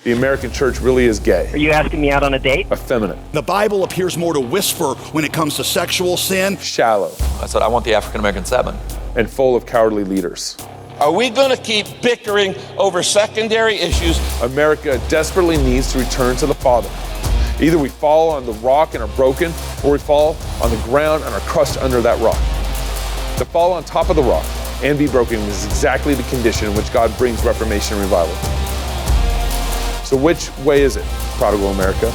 The American church really is gay. Are you asking me out on a date? Effeminate. The Bible appears more to whisper when it comes to sexual sin. Shallow. I said, I want the African-American 7. And full of cowardly leaders. Are we going to keep bickering over secondary issues? America desperately needs to return to the Father. Either we fall on the rock and are broken, or we fall on the ground and are crushed under that rock. To fall on top of the rock and be broken is exactly the condition in which God brings reformation and revival. So which way is it, prodigal America?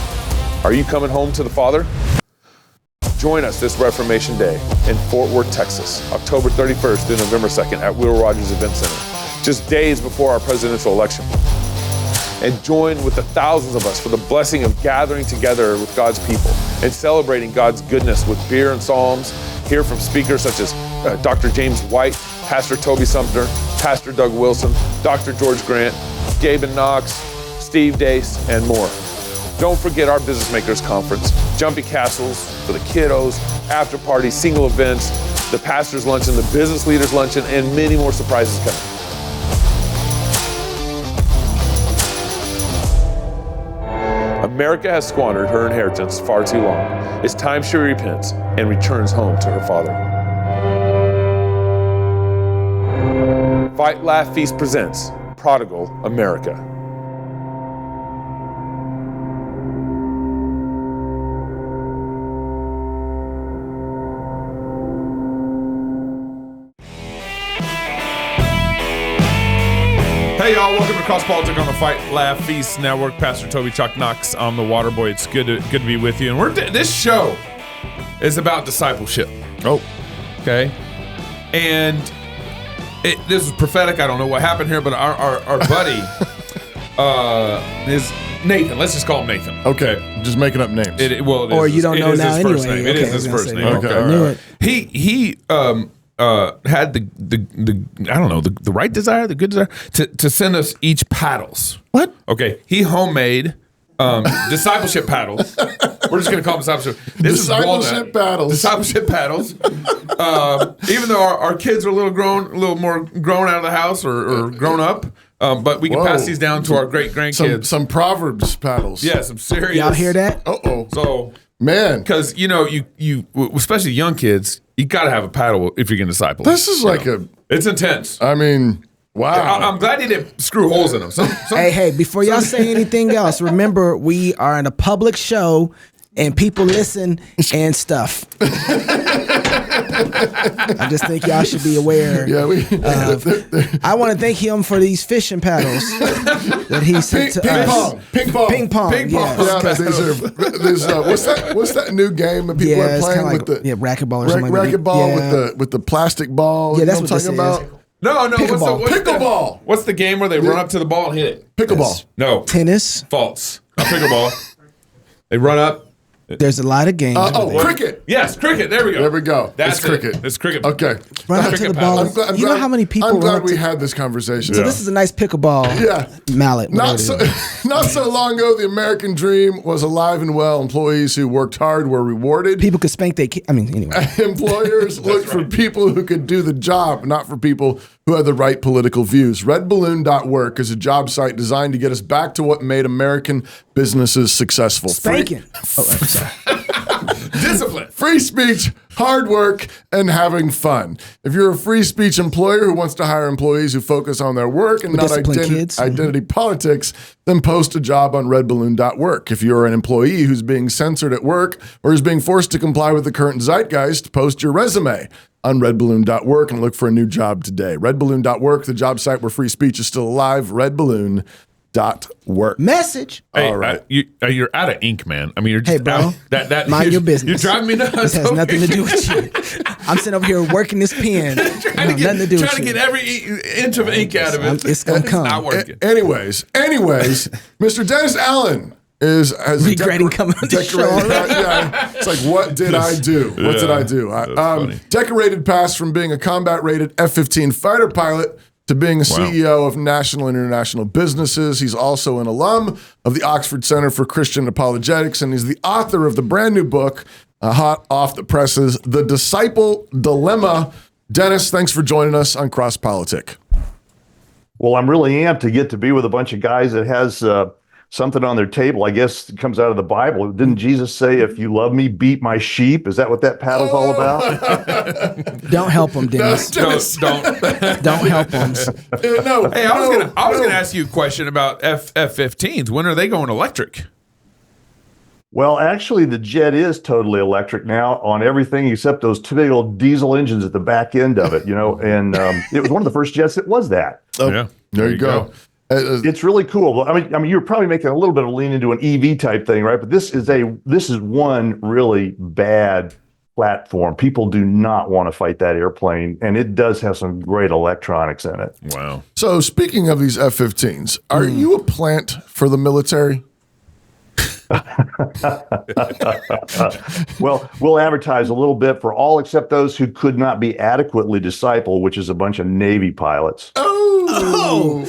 Are you coming home to the Father? Join us this Reformation Day in Fort Worth, Texas, October 31st through November 2nd at Will Rogers Event Center, just days before our presidential election. And join with the thousands of us for the blessing of gathering together with God's people and celebrating God's goodness with beer and psalms. Hear from speakers such as Dr. James White, Pastor Toby Sumter, Pastor Doug Wilson, Dr. George Grant, Gabe and Knox, Steve Dace, and more. Don't forget our Business Makers Conference, Jumpy Castles for the kiddos, after parties, single events, the Pastors Luncheon, the Business Leaders Luncheon, and many more surprises coming. America has squandered her inheritance far too long. It's time she repents and returns home to her Father. Fight, Laugh, Feast presents Prodigal America. Hey y'all, welcome to Cross Politics on the Fight, Laugh, Feast Network. Pastor Toby Chuck Knox, I'm the water boy. It's good to be with you. And this show is about discipleship. Oh, okay. And this is prophetic. I don't know what happened here, but our buddy is Nathan. Let's just call him Nathan. Okay, just making up names. Or you don't know now anyway. It is his first name. Okay, all right. He had the right desire, the good desire to send us each paddles. What? Okay, he homemade discipleship paddles. We're just going to call them discipleship. Discipleship paddles. Discipleship paddles. Even though our kids are a little more grown out of the house or grown up, but we can pass these down to our great grandkids. Some Proverbs paddles. Yeah, some serious. Y'all hear that? Uh-oh. So, man, because you especially young kids, you got to have a paddle if you're going to disciple. This is it's intense. I mean, wow. I'm glad he didn't screw holes in them. Hey, before y'all say anything else, remember we are in a public show and people listen and stuff. I just think y'all should be aware. Yeah, I want to thank him for these fishing paddles that he sent to us. Ping pong. Yes. Yeah, what's that new game that people are playing with the racquetball or something like that. Racquetball with the plastic ball. Yeah, that's what I'm this talking about. No. Pickleball. What's the game where they run up to the ball and hit it? Pickleball. No. Tennis. False. Pickleball. They run up. There's a lot of games. Cricket. Yes, cricket. There we go. That's cricket. It's cricket. Okay. Run up to the ball. You know how many people I'm glad run we had this conversation. So this is a nice pickleball mallet. Not so long ago, the American dream was alive and well. Employees who worked hard were rewarded. People could spank their kids. Anyway. Employers looked for people who could do the job, not for people who had the right political views. RedBalloon.work is a job site designed to get us back to what made American businesses successful. Spanking. Discipline. Free speech, hard work, and having fun. If you're a free speech employer who wants to hire employees who focus on their work and not identity politics, then post a job on RedBalloon.work. If you're an employee who's being censored at work or is being forced to comply with the current zeitgeist, post your resume on RedBalloon.work and look for a new job today. RedBalloon.work, the job site where free speech is still alive. RedBalloon.work. Message. Hey, all right. You're out of ink, man. I mean, you're just bro. That mind your business. You're driving me nuts. This has nothing to do with you. I'm sitting over here working this pen. Trying to get every inch of ink out of it. It's gonna come. It's not working. Anyways, Mr. Dennis Allen has regretting coming on the show. It's like, what did I do? What did I do? Decorated past from being a combat-rated F-15 fighter pilot to being a CEO of national and international businesses. He's also an alum of the Oxford Center for Christian Apologetics, and he's the author of the brand new book, hot off the presses, The Disciple Dilemma. Dennis, thanks for joining us on Cross Politic. Well, I'm really amped to get to be with a bunch of guys that has something on their table. I guess it comes out of the Bible. Didn't Jesus say, if you love me, beat my sheep? Is that what that paddle's all about? Don't help them, Dennis. Don't. Don't help them. No. Hey, I was gonna ask you a question about F-15s. When are they going electric? Well, actually, the jet is totally electric now on everything except those two big old diesel engines at the back end of it, and it was one of the first jets that was that. Yeah. There you go. It's really cool. I mean, you're probably making a little bit of a lean into an EV type thing, right? But this is one really bad platform. People do not want to fight that airplane, and it does have some great electronics in it. Wow. So speaking of these F-15s, are you a plant for the military? Well, we'll advertise a little bit for all except those who could not be adequately discipled, which is a bunch of Navy pilots. Oh.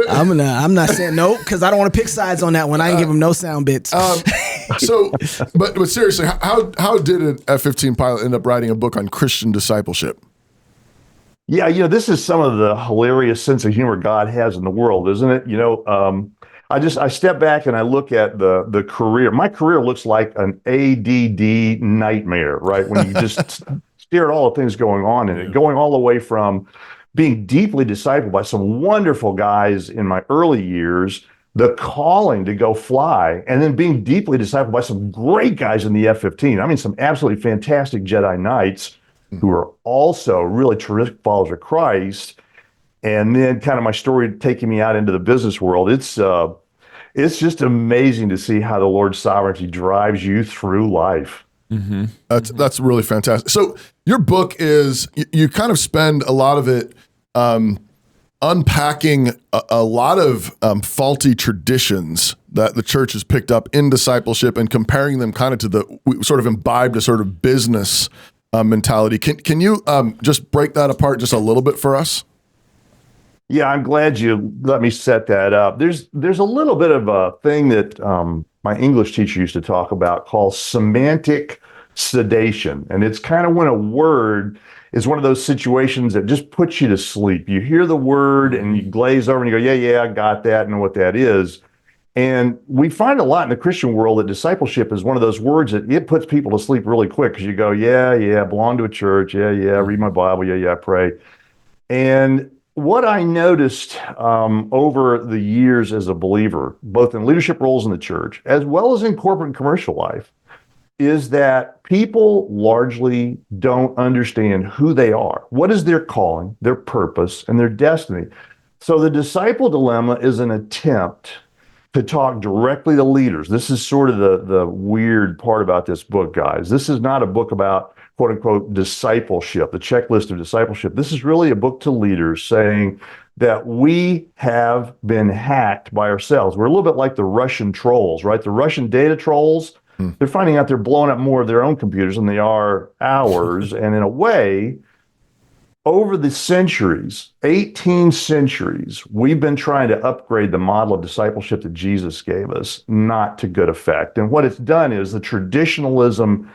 I'm not saying no because I don't want to pick sides on that one. I ain't give them no sound bits. But seriously, how did an F-15 pilot end up writing a book on Christian discipleship? Yeah, this is some of the hilarious sense of humor God has in the world, isn't it? I step back and I look at the career. My career looks like an ADD nightmare, right? When you just stare at all the things going on in it, going all the way from being deeply discipled by some wonderful guys in my early years, the calling to go fly, and then being deeply discipled by some great guys in the F-15. I mean, some absolutely fantastic Jedi Knights who are also really terrific followers of Christ. And then kind of my story taking me out into the business world. It's just amazing to see how the Lord's sovereignty drives you through life. Mm-hmm. That's really fantastic. So your book is, you kind of spend a lot of it unpacking a lot of faulty traditions that the church has picked up in discipleship and comparing them kind of to we sort of imbibed a sort of business mentality. Can you just break that apart just a little bit for us? Yeah, I'm glad you let me set that up. There's a little bit of a thing that my English teacher used to talk about called semantic sedation. And it's kind of when a word is one of those situations that just puts you to sleep. You hear the word and you glaze over and you go, yeah, I got that and know what that is. And we find a lot in the Christian world that discipleship is one of those words that it puts people to sleep really quick because you go, yeah, belong to a church. Yeah, read my Bible. Yeah, I pray. And what I noticed over the years as a believer, both in leadership roles in the church, as well as in corporate and commercial life, is that people largely don't understand who they are. What is their calling, their purpose, and their destiny? So the disciple dilemma is an attempt to talk directly to leaders. This is sort of the weird part about this book, guys. This is not a book about quote unquote discipleship, the checklist of discipleship. This is really a book to leaders saying that we have been hacked by ourselves. We're a little bit like the Russian trolls, right? The Russian data trolls, they're finding out they're blowing up more of their own computers than they are ours. And in a way, over the centuries, 18 centuries, we've been trying to upgrade the model of discipleship that Jesus gave us, not to good effect. And what it's done is the traditionalism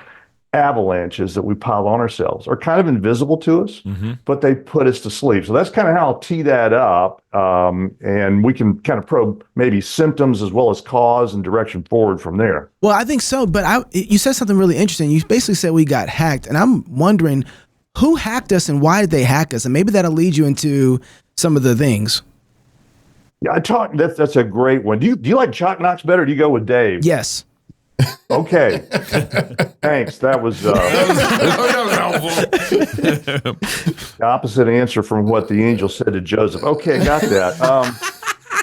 avalanches that we pile on ourselves are kind of invisible to us, but they put us to sleep. So that's kind of how I'll tee that up. And we can kind of probe maybe symptoms as well as cause and direction forward from there. Well, I think so. But you said something really interesting. You basically said we got hacked. And I'm wondering who hacked us and why did they hack us? And maybe that'll lead you into some of the things. Yeah, that's a great one. Do you like Chalk Knox better or do you go with Dave? Yes. Okay. Thanks. That was the opposite answer from what the angel said to Joseph. Okay, got that.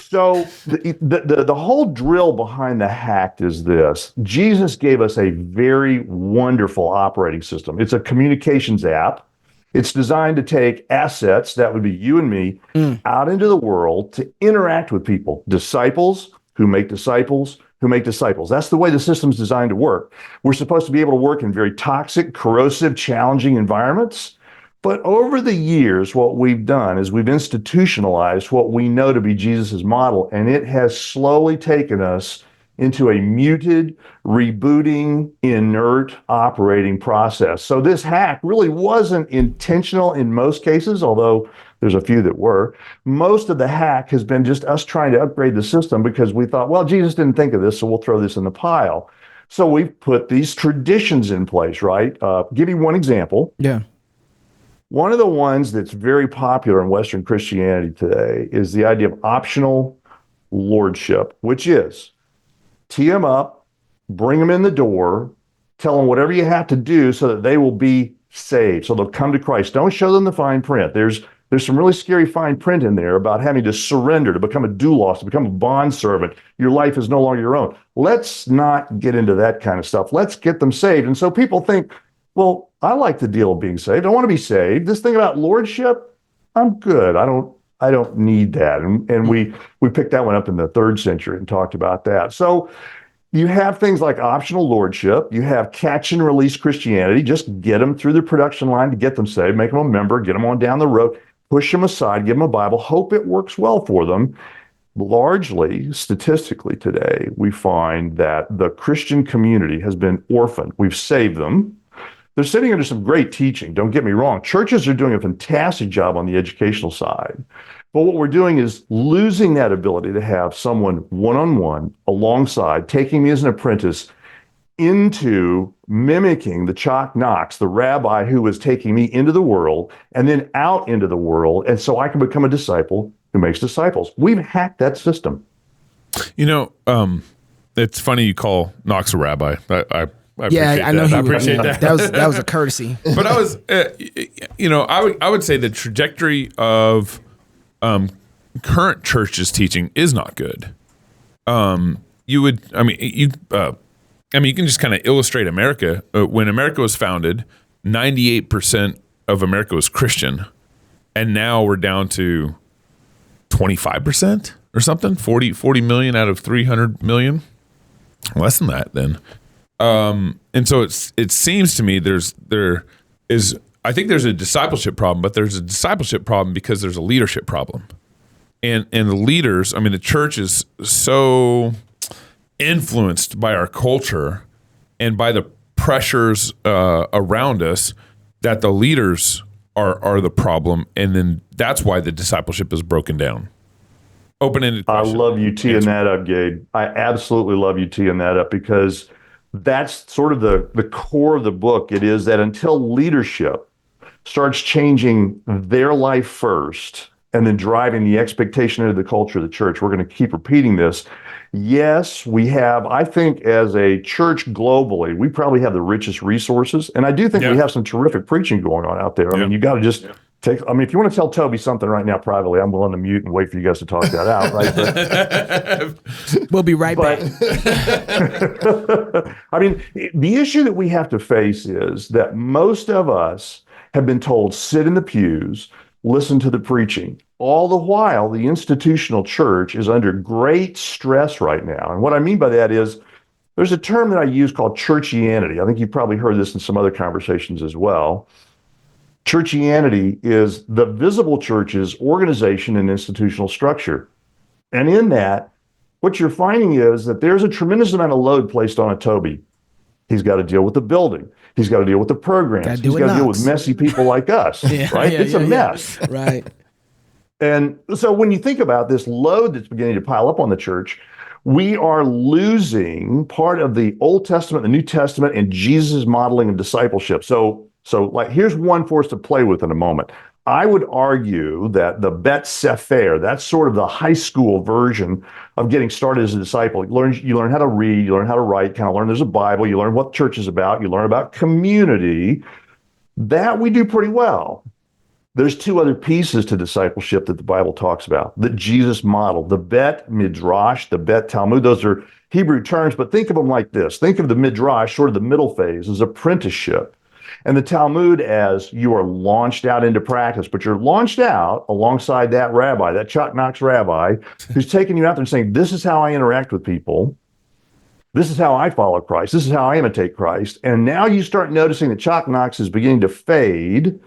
So the whole drill behind the hack is this. Jesus gave us a very wonderful operating system. It's a communications app. It's designed to take assets, that would be you and me, out into the world to interact with people, disciples who make disciples, who make disciples. That's the way the system's designed to work. We're supposed to be able to work in very toxic, corrosive, challenging environments. But over the years, what we've done is we've institutionalized what we know to be Jesus's model, and it has slowly taken us into a muted, rebooting, inert operating process. So this hack really wasn't intentional in most cases, although there's a few that were. Most of the hack has been just us trying to upgrade the system because we thought, well, Jesus didn't think of this, so we'll throw this in the pile. So we've put these traditions in place, right? Give you one example. Yeah. One of the ones that's very popular in Western Christianity today is the idea of optional lordship, which is tee them up, bring them in the door, tell them whatever you have to do so that they will be saved. So they'll come to Christ. Don't show them the fine print. There's some really scary fine print in there about having to surrender, to become a doulos, to become a bondservant. Your life is no longer your own. Let's not get into that kind of stuff. Let's get them saved. And so people think, well, I like the deal of being saved. I want to be saved. This thing about lordship, I'm good. I don't need that. And we picked that one up in the 3rd century and talked about that. So you have things like optional lordship. You have catch and release Christianity. Just get them through the production line to get them saved, make them a member, get them on down the road, push them aside, give them a Bible, hope it works well for them. Largely, statistically today, we find that the Christian community has been orphaned. We've saved them. They're sitting under some great teaching. Don't get me wrong. Churches are doing a fantastic job on the educational side. But what we're doing is losing that ability to have someone one-on-one alongside, taking me as an apprentice into mimicking the Chuck Knox, the rabbi who was taking me into the world and then out into the world. And so I can become a disciple who makes disciples. We've hacked that system. You know, it's funny you call Knox a rabbi. I I know. I appreciate that. That was a courtesy. But I was, I would say the trajectory of current church's teaching is not good. You can just kind of illustrate America. When America was founded, 98% of America was Christian, and now we're down to 25% or something. 40 million out of 300 million, less than that then. And so it seems to me I think there's a discipleship problem, but there's a discipleship problem because there's a leadership problem. And the leaders, the church is so influenced by our culture and by the pressures around us that the leaders are the problem. And then that's why the discipleship is broken down. Open-ended question. I love you teeing that up, Gabe. I absolutely love you teeing that up because that's sort of the core of the book. It is that until leadership starts changing their life first and then driving the expectation into the culture of the church, we're going to keep repeating this. Yes, we have, I think as a church globally, we probably have the richest resources. And I do think we have some terrific preaching going on out there. I mean, you got to just if you want to tell Toby something right now privately, I'm willing to mute and wait for you guys to talk that out, right? But, we'll be right back. The issue that we have to face is that most of us have been told, sit in the pews, listen to the preaching. All the while, the institutional church is under great stress right now. And what I mean by that is there's a term that I use called churchianity. I think you've probably heard this in some other conversations as well. Churchianity is the visible church's organization and institutional structure. And in that, what you're finding is that there's a tremendous amount of load placed on a Toby. He's got to deal with the building. He's got to deal with the programs. He's got to deal with messy people like us, right? It's a mess. Right. And so when you think about this load that's beginning to pile up on the church, we are losing part of the Old Testament, the New Testament, and Jesus' modeling of discipleship. So here's one for us to play with in a moment. I would argue that the Bet Sefer, that's sort of the high school version of getting started as a disciple. You learn how to read, you learn how to write, kind of learn there's a Bible, you learn what church is about, you learn about community. That we do pretty well. There's two other pieces to discipleship that the Bible talks about, that Jesus modeled. The Bet Midrash, the Bet Talmud, those are Hebrew terms, but think of them like this. Think of the Midrash, sort of the middle phase, as apprenticeship. And the Talmud as you are launched out into practice, but you're launched out alongside that rabbi, that Chuck Knox rabbi, who's taking you out there and saying, this is how I interact with people. This is how I follow Christ. This is how I imitate Christ. And now you start noticing that Chuck Knox is beginning to fade.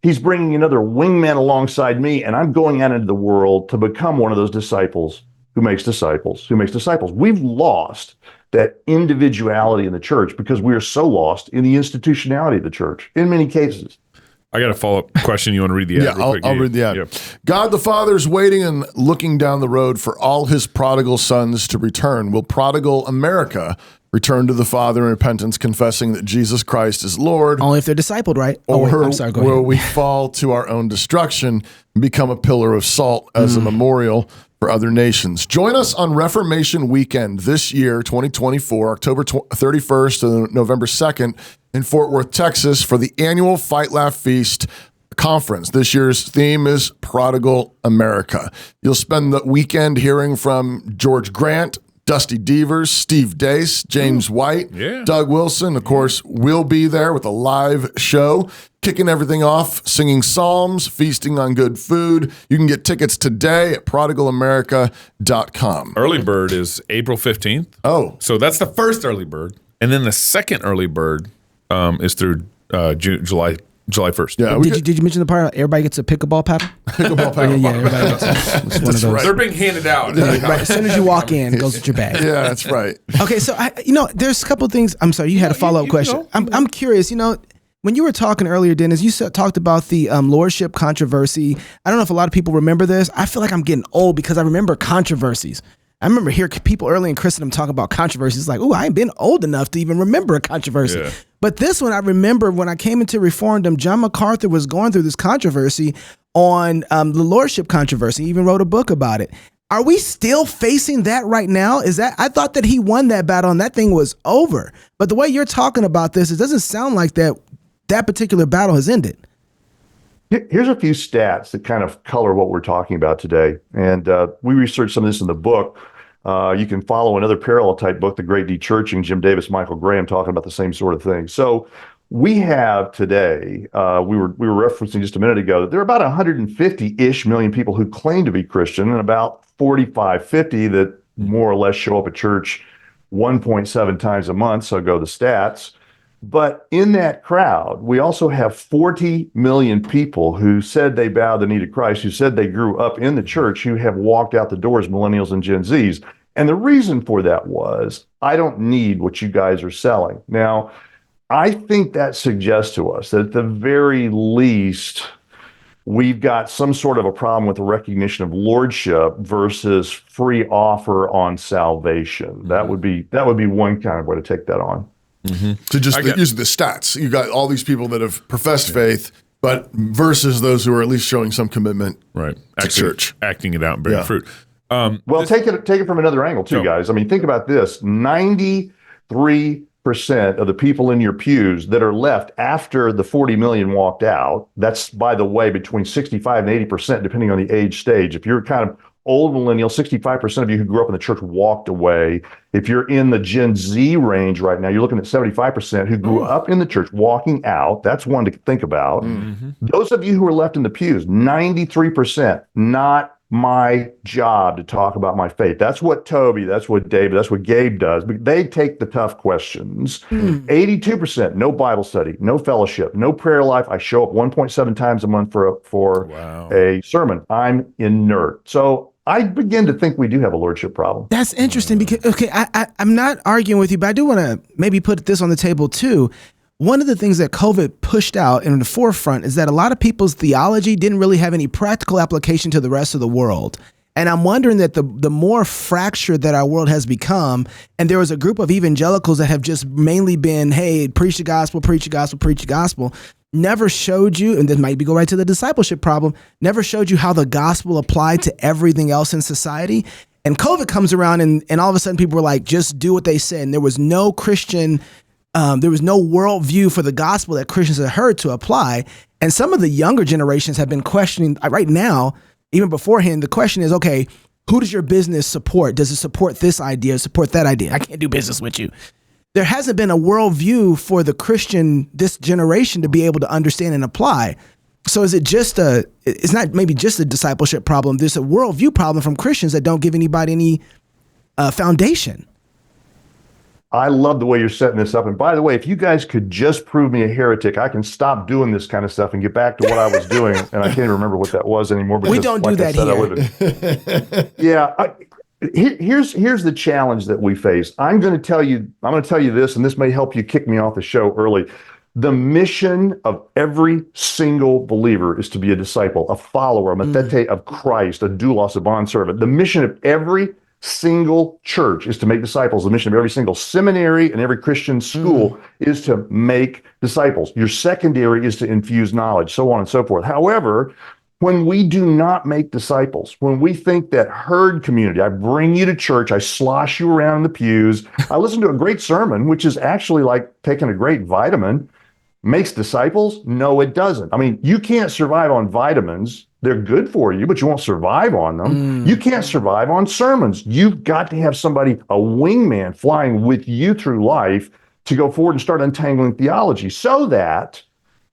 He's bringing another wingman alongside me, and I'm going out into the world to become one of those disciples who makes disciples, who makes disciples. We've lost that individuality in the church because we are so lost in the institutionality of the church in many cases. I got a follow-up question. You want to read the ad? Yeah, I'll read the ad. Yeah. God the Father is waiting and looking down the road for all his prodigal sons to return. Will prodigal America return to the Father in repentance, confessing that Jesus Christ is Lord? Only if they're discipled, right? Or I'm sorry, go will ahead. we fall to our own destruction and become a pillar of salt as a memorial for other nations? Join us on Reformation Weekend this year, 2024, October 31st to November 2nd in Fort Worth, Texas, for the annual Fight, Laugh, Feast conference. This year's theme is Prodigal America. You'll spend the weekend hearing from George Grant, Dusty Devers, Steve Dace, James White, Doug Wilson. Of course, we'll be there with a live show, kicking everything off, singing psalms, feasting on good food. You can get tickets today at prodigalamerica.com. Early bird is April 15th. Oh. So that's the first early bird. And then the second early bird is through July 1st. Yeah, Did you mention the part everybody gets a pickleball paddle? Pickleball paddle. Yeah, everybody gets it's one of those. They're being handed out. Right, as soon as you walk in, it goes with your bag. Yeah, that's right. Okay, so there's a couple of things. I'm sorry, you had a follow-up question. I'm curious. When you were talking earlier, Dennis, you talked about the lordship controversy. I don't know if a lot of people remember this. I feel like I'm getting old because I remember controversies. I remember hearing people early in Christendom talk about controversies like, I ain't been old enough to even remember a controversy. Yeah. But this one, I remember when I came into Reformdom, John MacArthur was going through this controversy on the lordship controversy. He even wrote a book about it. Are we still facing that right now? I thought that he won that battle and that thing was over. But the way you're talking about this, it doesn't sound like that particular battle has ended. Here's a few stats that kind of color what we're talking about today. And we researched some of this in the book. You can follow another parallel type book, The Great Dechurching, Jim Davis, Michael Graham, talking about the same sort of thing. So we have today, we were referencing just a minute ago, that there are about 150-ish million people who claim to be Christian and about 45, 50 that more or less show up at church 1.7 times a month, so go the stats. But in that crowd, we also have 40 million people who said they bowed the knee to Christ, who said they grew up in the church, who have walked out the doors, millennials and Gen Zs. And the reason for that was, I don't need what you guys are selling. Now, I think that suggests to us that at the very least, we've got some sort of a problem with the recognition of lordship versus free offer on salvation. That would be one kind of way to take that on. Mm-hmm. So just using the stats, you got all these people that have professed faith, but versus those who are at least showing some commitment, right, to church, acting it out and bearing fruit. Well, take it from another angle too, guys. I mean, think about this: 93% of the people in your pews that are left after the 40 million walked out. That's, by the way, between 65 and 80%, depending on the age stage. If you're kind of old millennial, 65% of you who grew up in the church walked away. If you're in the Gen Z range right now, you're looking at 75% who grew up in the church walking out. That's one to think about. Mm-hmm. Those of you who are left in the pews, 93%, not my job to talk about my faith. That's what Toby, that's what David, that's what Gabe does. But they take the tough questions. 82%, no Bible study, no fellowship, no prayer life. I show up 1.7 times a month for a sermon. I'm inert. So I begin to think we do have a lordship problem. That's interesting because, I'm not arguing with you, but I do want to maybe put this on the table too. One of the things that COVID pushed out in the forefront is that a lot of people's theology didn't really have any practical application to the rest of the world. And I'm wondering that the more fractured that our world has become, and there was a group of evangelicals that have just mainly been, hey, preach the gospel, preach the gospel, preach the gospel, never showed you, and this might be go right to the discipleship problem, never showed you how the gospel applied to everything else in society. And COVID comes around and all of a sudden people were like, just do what they said. And there was no Christian, there was no worldview for the gospel that Christians had heard to apply. And some of the younger generations have been questioning right now, even beforehand, the question is, okay, who does your business support? Does it support this idea, support that idea? I can't do business with you. There hasn't been a worldview for the Christian, this generation, to be able to understand and apply. So is it just it's not maybe just a discipleship problem. There's a worldview problem from Christians that don't give anybody any foundation. I love the way you're setting this up. And by the way, if you guys could just prove me a heretic, I can stop doing this kind of stuff and get back to what I was doing. And I can't even remember what that was anymore. We don't do that here. Yeah. Here's the challenge that we face. I'm going to tell you this, and this may help you kick me off the show early. The mission of every single believer is to be a disciple, a follower, a metete of Christ, a doulos, a bondservant. The mission of every single church is to make disciples. The mission of every single seminary and every Christian school is to make disciples. Your secondary is to infuse knowledge, so on and so forth. However, when we do not make disciples, when we think that herd community, I bring you to church, I slosh you around in the pews, I listen to a great sermon, which is actually like taking a great vitamin, makes disciples? No, it doesn't. I mean, you can't survive on vitamins. They're good for you, but you won't survive on them. You can't survive on sermons. You've got to have somebody, a wingman, flying with you through life to go forward and start untangling theology so that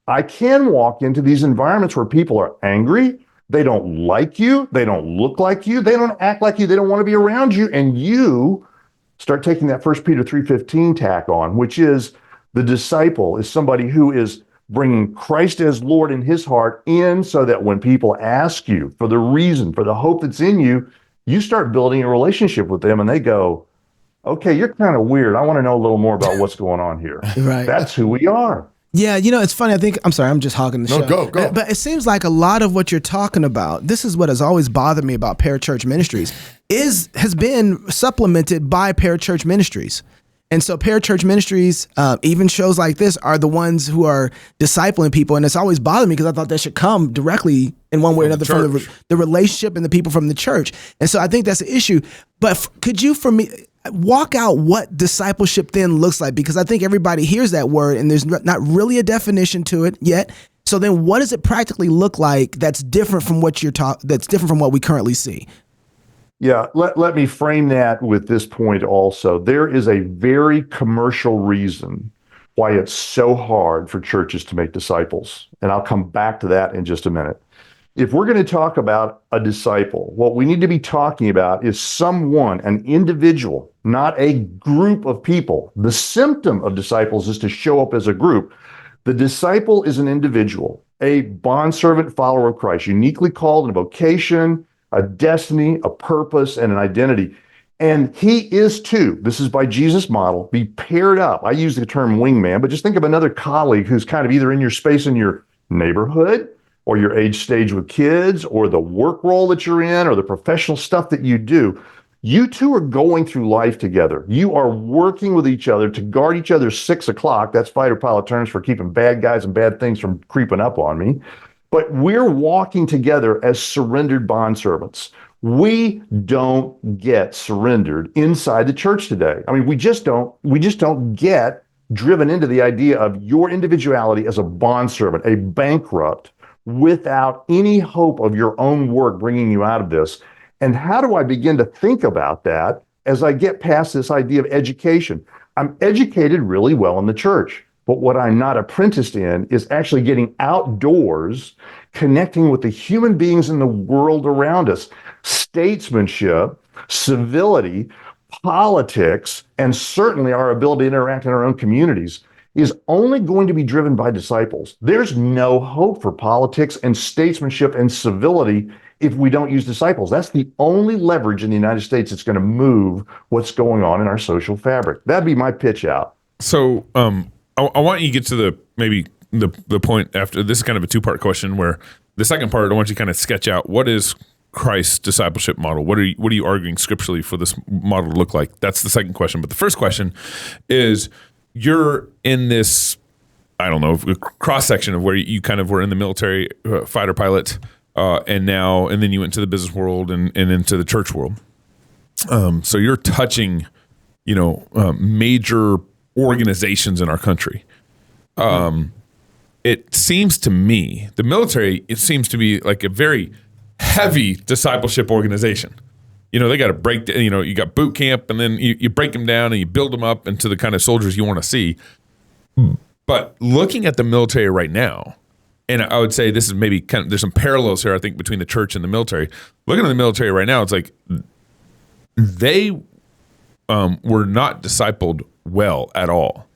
I can walk into these environments where people are angry, they don't like you, they don't look like you, they don't act like you, they don't want to be around you, and you start taking that 1 Peter 3:15 tack on, which is the disciple is somebody who is bringing Christ as Lord in his heart in so that when people ask you for the reason, for the hope that's in you, you start building a relationship with them and they go, okay, you're kind of weird. I want to know a little more about what's going on here. Right. That's who we are. Yeah, it's funny. I'm sorry, I'm just hogging the show. Go. But it seems like a lot of what you're talking about, this is what has always bothered me about parachurch ministries, has been supplemented by parachurch ministries. And so parachurch ministries, even shows like this, are the ones who are discipling people. And it's always bothered me because I thought that should come directly in one way or another from the relationship and the people from the church. And so I think that's the issue. But could you, for me, walk out what discipleship then looks like? Because I think everybody hears that word and there's not really a definition to it yet. So then what does it practically look like that's different from what that's different from what we currently see? Yeah, let me frame that with this point also. There is a very commercial reason why it's so hard for churches to make disciples. And I'll come back to that in just a minute. If we're going to talk about a disciple, what we need to be talking about is someone, an individual, not a group of people. The symptom of disciples is to show up as a group. The disciple is an individual, a bondservant follower of Christ, uniquely called in a vocation, a destiny, a purpose, and an identity. And he is too, this is by Jesus' model, be paired up. I use the term wingman, but just think of another colleague who's kind of either in your space in your neighborhood or your age stage with kids or the work role that you're in or the professional stuff that you do. You two are going through life together. You are working with each other to guard each other's 6 o'clock. That's fighter pilot terms for keeping bad guys and bad things from creeping up on me. But we're walking together as surrendered bondservants. We don't get surrendered inside the church today. I mean, we just don't get driven into the idea of your individuality as a bondservant, a bankrupt, without any hope of your own work bringing you out of this. And how do I begin to think about that as I get past this idea of education? I'm educated really well in the church. But what I'm not apprenticed in is actually getting outdoors, connecting with the human beings in the world around us. Statesmanship, civility, politics, and certainly our ability to interact in our own communities is only going to be driven by disciples. There's no hope for politics and statesmanship and civility if we don't use disciples. That's the only leverage in the United States that's going to move what's going on in our social fabric. That'd be my pitch out. So, I want you to get to the point after this is kind of a two-part question where the second part I want you to kind of sketch out what is Christ's discipleship model. What are you arguing scripturally for this model to look like? That's the second question. But the first question is you're in this, I don't know, cross section of where you kind of were in the military fighter pilot and then you went to the business world and into the church world. So you're touching, major organizations in our country. It seems to me, the military, it seems to be like a very heavy discipleship organization. They got to break, you got boot camp and then you break them down and you build them up into the kind of soldiers you want to see. But looking at the military right now, and I would say this is maybe there's some parallels here, I think, between the church and the military. Looking at the military right now, it's like they were not discipled well at all.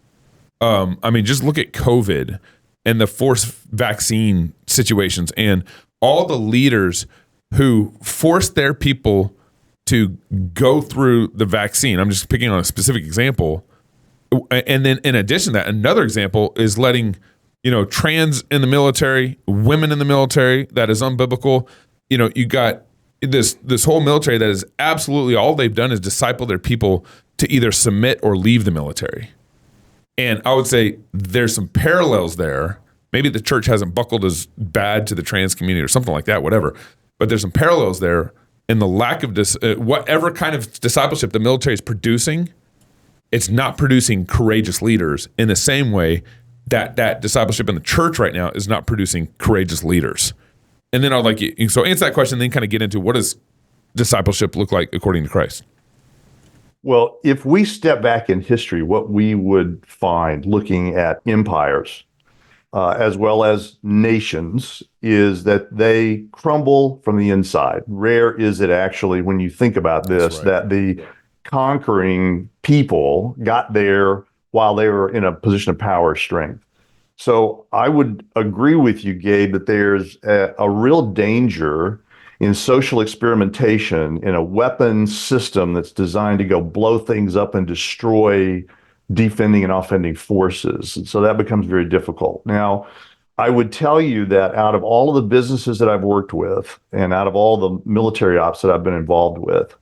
Just look at COVID and the forced vaccine situations and all the leaders who forced their people to go through the vaccine. I'm just picking on a specific example. And then in addition to that, another example is letting, trans in the military, women in the military. That is unbiblical. You got this whole military that is absolutely all they've done is disciple their people to either submit or leave the military. And I would say there's some parallels there. Maybe the church hasn't buckled as bad to the trans community or something like that, whatever. But there's some parallels there in the lack of whatever kind of discipleship the military is producing. It's not producing courageous leaders in the same way that discipleship in the church right now is not producing courageous leaders. And then I'd like you, so answer that question, then kind of get into what does discipleship look like according to Christ? Well, if we step back in history, what we would find looking at empires as well as nations is that they crumble from the inside. Rare is it actually, when you think about this, that the conquering people got there while they were in a position of power or strength. So I would agree with you, Gabe, that there's a real danger in social experimentation in a weapon system that's designed to go blow things up and destroy defending and offending forces. And so that becomes very difficult. Now, I would tell you that out of all of the businesses that I've worked with and out of all the military ops that I've been involved with,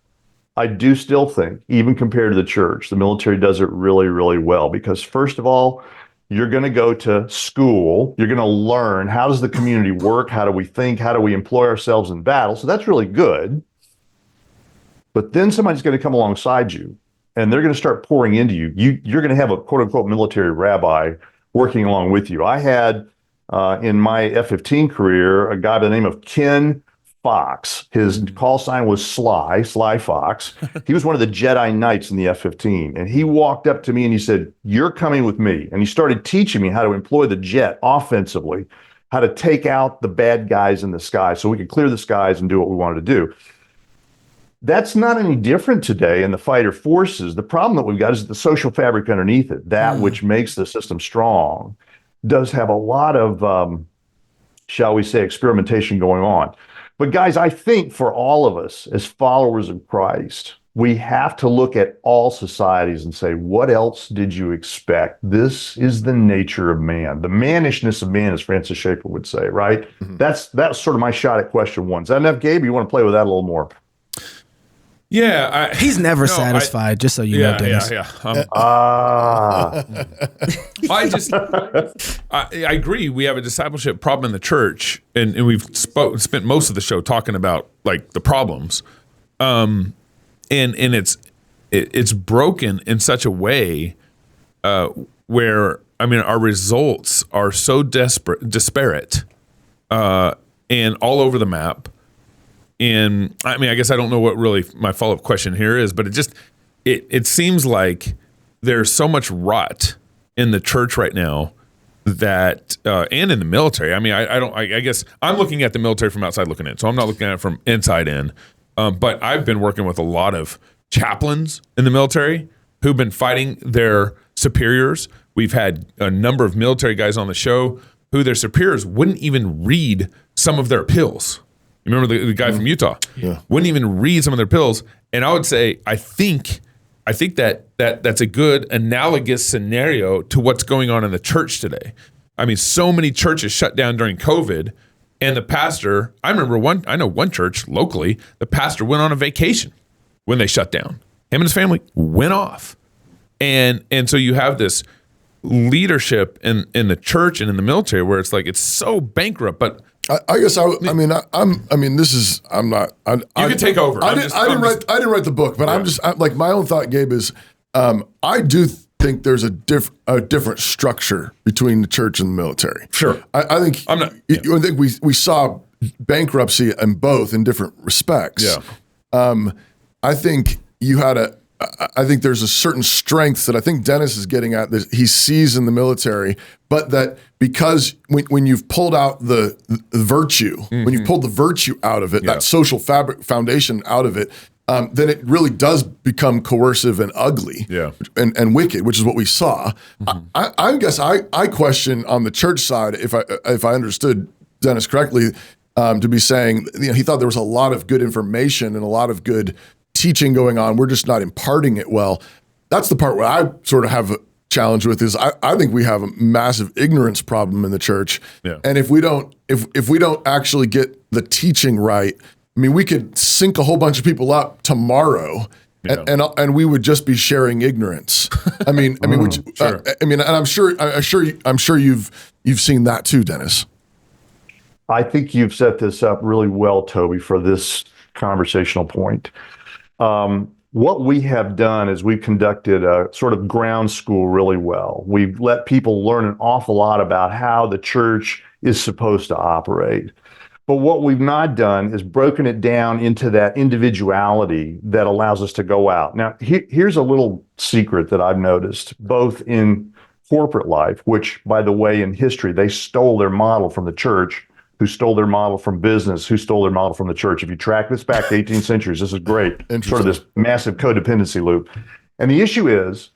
I do still think, even compared to the church, the military does it really, really well. Because first of all, you're going to go to school. You're going to learn, how does the community work? How do we think? How do we employ ourselves in battle? So that's really good. But then somebody's going to come alongside you and they're going to start pouring into you. You're going to have a quote unquote military rabbi working along with you. I had in my F-15 career, a guy by the name of Ken Fox. His call sign was Sly Fox. He was one of the Jedi Knights in the F-15. And he walked up to me and he said, "You're coming with me." And he started teaching me how to employ the jet offensively, how to take out the bad guys in the sky so we could clear the skies and do what we wanted to do. That's not any different today in the fighter forces. The problem that we've got is the social fabric underneath it, that which makes the system strong, does have a lot of, shall we say, experimentation going on. But guys, I think for all of us as followers of Christ, we have to look at all societies and say, what else did you expect? This is the nature of man, the mannishness of man, as Francis Schaeffer would say, right? Mm-hmm. That's sort of my shot at question one. Is that enough, Gabe? You want to play with that a little more? Yeah. He's never satisfied, just so you know, Dennis. I agree. We have a discipleship problem in the church, and we've spent most of the show talking about like the problems. And it's broken in such a way where, I mean, our results are so disparate and all over the map. And I mean, I guess I don't know what really my follow-up question here is, but it seems like there's so much rot in the church right now that, and in the military. I mean, I guess I'm looking at the military from outside looking in, so I'm not looking at it from inside in. But I've been working with a lot of chaplains in the military who've been fighting their superiors. We've had a number of military guys on the show who their superiors wouldn't even read some of their pills. You remember the guy from Utah? Yeah. Wouldn't even read some of their pills. And I would say, I think that's a good analogous scenario to what's going on in the church today. I mean, so many churches shut down during COVID, and the pastor, I know one church locally, the pastor went on a vacation when they shut down. Him and his family went off. And so you have this leadership in the church and in the military where it's like, it's so bankrupt, but I guess you can take over. I didn't write the book, but yeah. I'm my own thought, Gabe, is I do think there's a different structure between the church and the military. Sure. I think we saw bankruptcy in both in different respects. Yeah. I think I think there's a certain strength that I think Dennis is getting at that he sees in the military, but that because when you've pulled out the virtue, when you've pulled the virtue out of it, that social foundation out of it, then it really does become coercive and ugly and wicked, which is what we saw. Mm-hmm. I guess I question on the church side, if I understood Dennis correctly, to be saying, he thought there was a lot of good information and a lot of good teaching going on. We're just not imparting it well. That's the part where I sort of have a challenge with is I think we have a massive ignorance problem in the church. Yeah. And if we don't actually get the teaching right, I mean, we could sync a whole bunch of people up tomorrow. Yeah. And we would just be sharing ignorance. I mean, sure. and I'm sure you've seen that too, Dennis. I think you've set this up really well, Toby, for this conversational point. What we have done is we've conducted a sort of ground school really well. We've let people learn an awful lot about how the church is supposed to operate. But what we've not done is broken it down into that individuality that allows us to go out. Now, here's a little secret that I've noticed, both in corporate life, which, by the way, in history, they stole their model from the church, who stole their model from business, who stole their model from the church. If you track this back to 18th centuries, this is great. Sort of this massive codependency loop. And the issue is,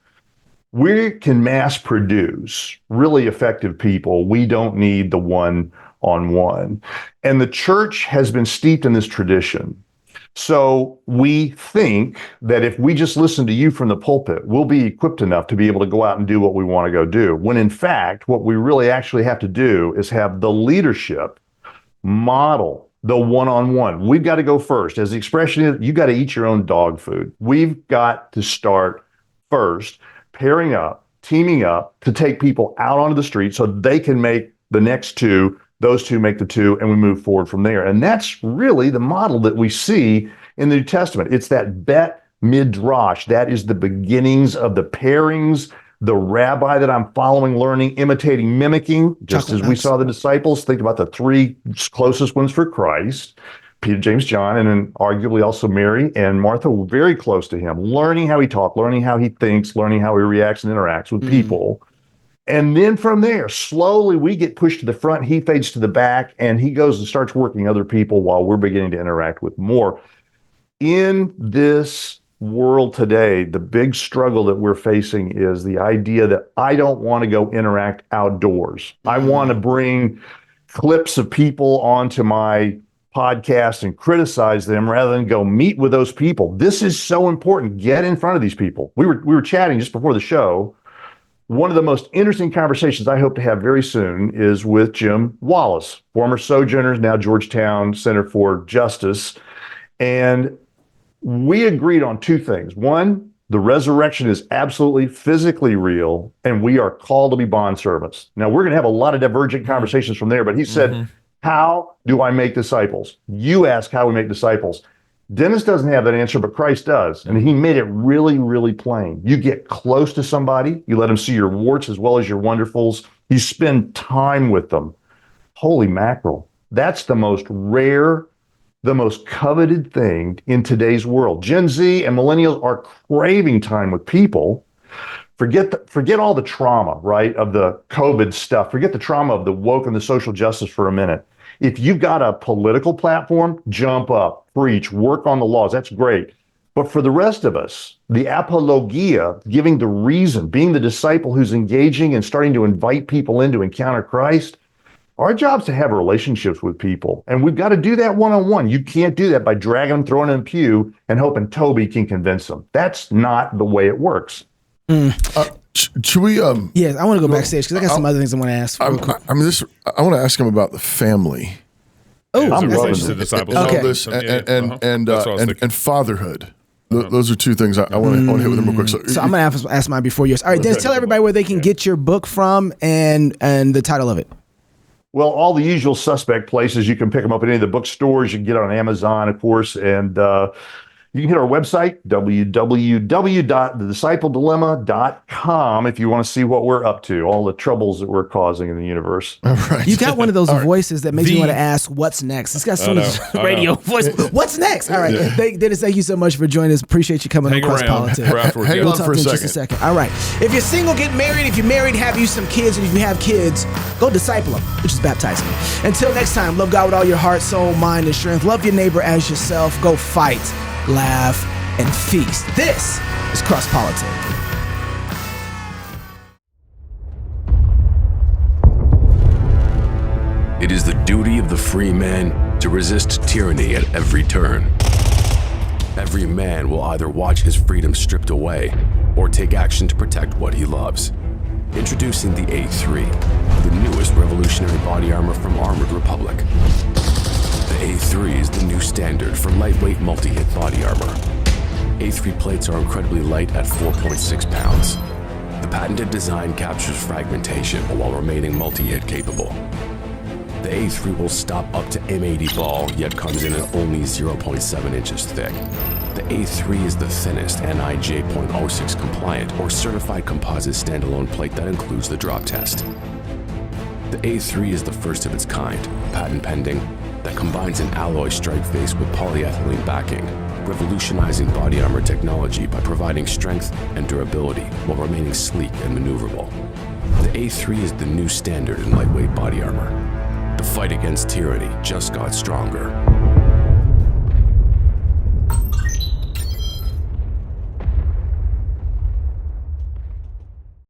we can mass produce really effective people. We don't need the one-on-one. And the church has been steeped in this tradition. So we think that if we just listen to you from the pulpit, we'll be equipped enough to be able to go out and do what we want to go do. When in fact, what we really actually have to do is have the leadership model the one-on-one. We've got to go first. As the expression is, you got to eat your own dog food. We've got to start first, pairing up, teaming up to take people out onto the street so they can make the next two. Those two make the two, and we move forward from there. And that's really the model that we see in the New Testament. It's that bet midrash. That is the beginnings of the pairings, the rabbi that I'm following, learning, imitating, mimicking, just as we saw the disciples. Think about the three closest ones for Christ, Peter, James, John, and then arguably also Mary and Martha were very close to him, learning how he talks, learning how he thinks, learning how he reacts and interacts with people. And then from there, slowly we get pushed to the front, he fades to the back, and he goes and starts working other people while we're beginning to interact with more. In this world today, the big struggle that we're facing is the idea that I don't want to go interact outdoors. I want to bring clips of people onto my podcast and criticize them rather than go meet with those people. This is so important. Get in front of these people. We were chatting just before the show. One of the most interesting conversations I hope to have very soon is with Jim Wallace, former Sojourners, now Georgetown Center for Justice. And we agreed on two things. One, the resurrection is absolutely physically real, and we are called to be bondservants. Now, we're going to have a lot of divergent conversations from there, but he said, how do I make disciples? You ask how we make disciples. Dennis doesn't have that answer, but Christ does. And he made it really, really plain. You get close to somebody, you let them see your warts as well as your wonderfuls, you spend time with them. Holy mackerel. That's the most rare, the most coveted thing in today's world. Gen Z and millennials are craving time with people. Forget all the trauma, right, of the COVID stuff. Forget the trauma of the woke and the social justice for a minute. If you've got a political platform, jump up, preach, work on the laws. That's great. But for the rest of us, the apologia, giving the reason, being the disciple who's engaging and starting to invite people in to encounter Christ, our job's to have relationships with people. And we've got to do that one-on-one. You can't do that by dragging them, throwing them in a pew, and hoping Toby can convince them. That's not the way it works. Should we? Yes, I want to go backstage because I got some other things I want to ask. I want to ask him about the family. Oh, I'm loving the disciples. Okay. This and fatherhood. Those are two things I want to hit with him real quick. So I'm going to ask mine before yours. All right, Dennis, tell everybody where they can get your book from and the title of it. Well, all the usual suspect places. You can pick them up at any of the bookstores. You can get it on Amazon, of course, and you can hit our website, www.thediscipledilemma.com, if you want to see what we're up to, all the troubles that we're causing in the universe. Right. You got one of those voices that makes me want to ask, what's next? It's got so much radio voice. What's next? All right. Dennis, thank you so much for joining us. Appreciate you coming on Cross Politics. Hang on for a second. Just a second. All right. If you're single, get married. If you're married, have you some kids. And if you have kids, go disciple them, which is baptizing them. Until next time, love God with all your heart, soul, mind, and strength. Love your neighbor as yourself. Go fight, laugh, and feast. This is Cross Politics. It is the duty of the free man to resist tyranny at every turn. Every man will either watch his freedom stripped away or take action to protect what he loves. Introducing the A3, the newest revolutionary body armor from Armored Republic. The A3 is the new standard for lightweight multi-hit body armor. A3 plates are incredibly light at 4.6 pounds. The patented design captures fragmentation while remaining multi-hit capable. The A3 will stop up to M80 ball, yet comes in at only 0.7 inches thick. The A3 is the thinnest NIJ .06 compliant or certified composite standalone plate that includes the drop test. The A3 is the first of its kind, patent pending, that combines an alloy strike face with polyethylene backing, revolutionizing body armor technology by providing strength and durability while remaining sleek and maneuverable. The A3 is the new standard in lightweight body armor. The fight against tyranny just got stronger.